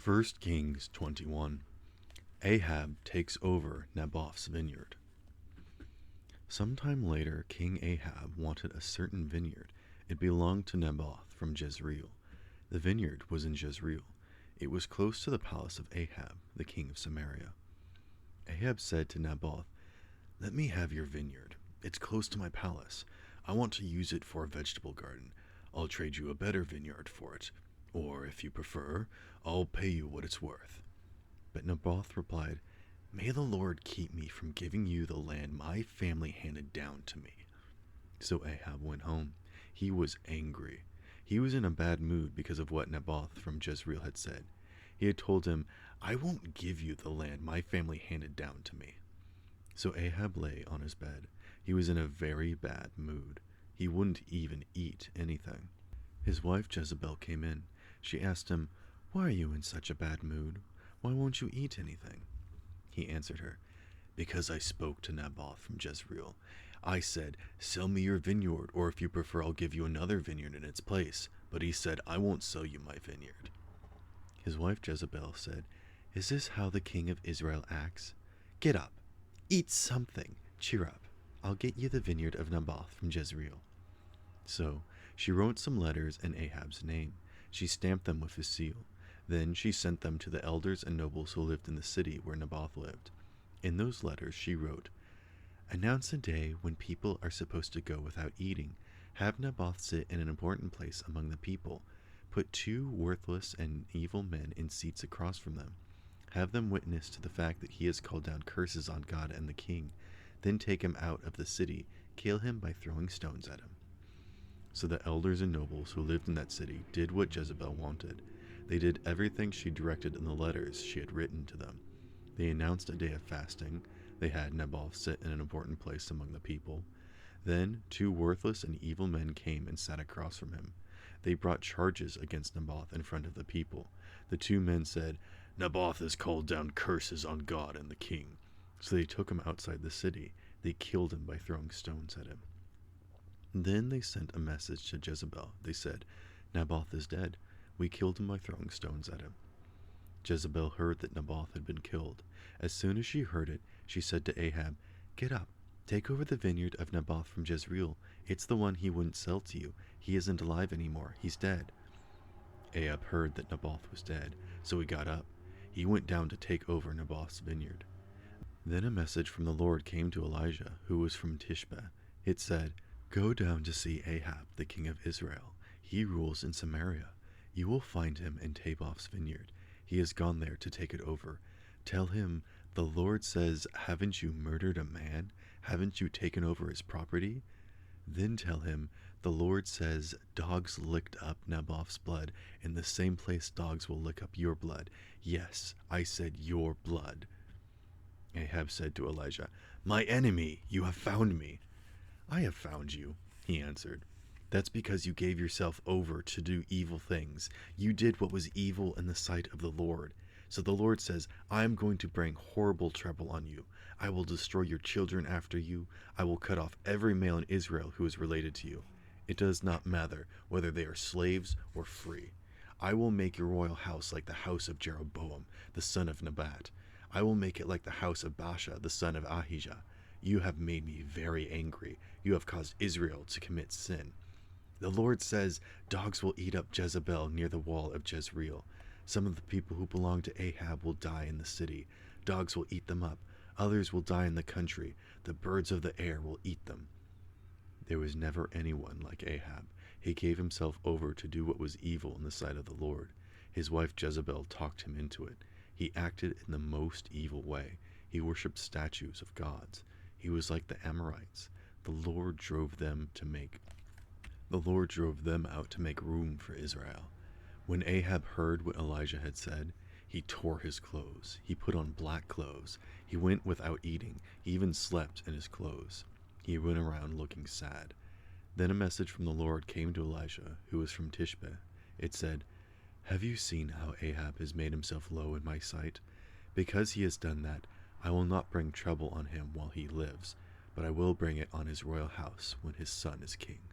1 Kings 21. Ahab takes over Naboth's vineyard. Sometime later, King Ahab wanted a certain vineyard. It belonged to Naboth from Jezreel. The vineyard was in Jezreel. It was close to the palace of Ahab, the king of Samaria. Ahab said to Naboth, "Let me have your vineyard. It's close to my palace. I want to use it for a vegetable garden. I'll trade you a better vineyard for it. Or, if you prefer, I'll pay you what it's worth." But Naboth replied, "May the Lord keep me from giving you the land my family handed down to me." So Ahab went home. He was angry. He was in a bad mood because of what Naboth from Jezreel had said. He had told him, "I won't give you the land my family handed down to me." So Ahab lay on his bed. He was in a very bad mood. He wouldn't even eat anything. His wife Jezebel came in. She asked him, "Why are you in such a bad mood? Why won't you eat anything?" He answered her, "Because I spoke to Naboth from Jezreel. I said, 'Sell me your vineyard, or if you prefer, I'll give you another vineyard in its place.' But he said, 'I won't sell you my vineyard.'" His wife Jezebel said, "Is this how the king of Israel acts? Get up, eat something, cheer up. I'll get you the vineyard of Naboth from Jezreel." So she wrote some letters in Ahab's name. She stamped them with his seal. Then she sent them to the elders and nobles who lived in the city where Naboth lived. In those letters she wrote, "Announce a day when people are supposed to go without eating. Have Naboth sit in an important place among the people. Put 2 worthless and evil men in seats across from them. Have them witness to the fact that he has called down curses on God and the king. Then take him out of the city. Kill him by throwing stones at him." So the elders and nobles who lived in that city did what Jezebel wanted. They did everything she directed in the letters she had written to them. They announced a day of fasting. They had Naboth sit in an important place among the people. Then 2 worthless and evil men came and sat across from him. They brought charges against Naboth in front of the people. The 2 men said, "Naboth has called down curses on God and the king." So they took him outside the city. They killed him by throwing stones at him. Then they sent a message to Jezebel. They said, "Naboth is dead. We killed him by throwing stones at him." Jezebel heard that Naboth had been killed. As soon as she heard it, she said to Ahab, "Get up, take over the vineyard of Naboth from Jezreel. It's the one he wouldn't sell to you. He isn't alive anymore. He's dead." Ahab heard that Naboth was dead, so he got up. He went down to take over Naboth's vineyard. Then a message from the Lord came to Elijah, who was from Tishbe. It said, "Go down to see Ahab, the king of Israel. He rules in Samaria. You will find him in Naboth's vineyard. He has gone there to take it over. Tell him, 'The Lord says, haven't you murdered a man? Haven't you taken over his property?' Then tell him, 'The Lord says, dogs licked up Naboth's blood in the same place dogs will lick up your blood. Yes, I said your blood." Ahab said to Elijah, "My enemy, you have found me." "I have found you," he answered. "That's because you gave yourself over to do evil things. You did what was evil in the sight of the Lord. So the Lord says, I am going to bring horrible trouble on you. I will destroy your children after you. I will cut off every male in Israel who is related to you. It does not matter whether they are slaves or free. I will make your royal house like the house of Jeroboam, the son of Nebat. I will make it like the house of Baasha, the son of Ahijah. You have made me very angry. You have caused Israel to commit sin. The Lord says, dogs will eat up Jezebel near the wall of Jezreel. Some of the people who belong to Ahab will die in the city. Dogs will eat them up. Others will die in the country. The birds of the air will eat them." There was never anyone like Ahab. He gave himself over to do what was evil in the sight of the Lord. His wife Jezebel talked him into it. He acted in the most evil way. He worshipped statues of gods. He was like the Amorites. The Lord drove them out to make room for Israel. When Ahab heard what Elijah had said, he tore his clothes. He put on black clothes. He went without eating. He even slept in his clothes. He went around looking sad. Then a message from the Lord came to Elijah, who was from Tishbe. It said, "Have you seen how Ahab has made himself low in my sight? Because he has done that, I will not bring trouble on him while he lives, but I will bring it on his royal house when his son is king."